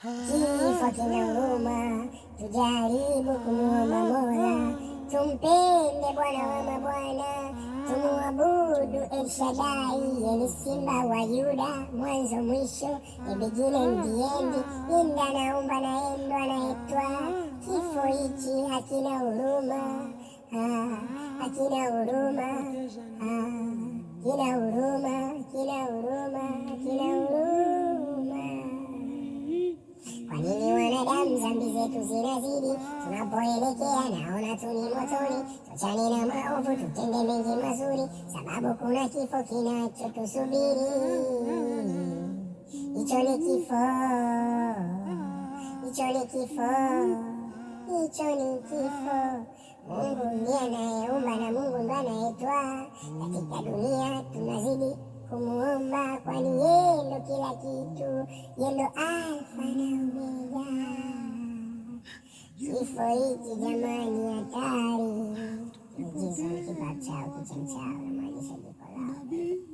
Kifo kina huruma, tujaribu kumuomba Mola, tumpende Bwana wa mabwana, tumuabudu El Shaddai, yeye Simba wa Yuda, mwanzo mwisho, the beginning the end, inda naumba na endo anaitwa. Kifo hichi hakina huruma, hakina huruma, kina huruma, kina huruma, kina huruma. Kwa nini wanadamu dhambi zetu zinazidi? Tunapoelekea naona tu ni motoni. Tuachane na maovu, tutende mengi mazuri, sababu kuna kifo kinachotusubiri. Hicho ni kifo, hicho ni kifo, hicho ni kifo. Mungu ndiye anayeumba na Mungu ndiye anayetwaa. Katika dunia tunazidi kumuomba, kwani yeye ndo kila kitu, yeye ndo Alfa na Omega. Kifo hiki jamani hatari, miujiza ni kipawa chao, kicha mchao na maanisha jiko lao.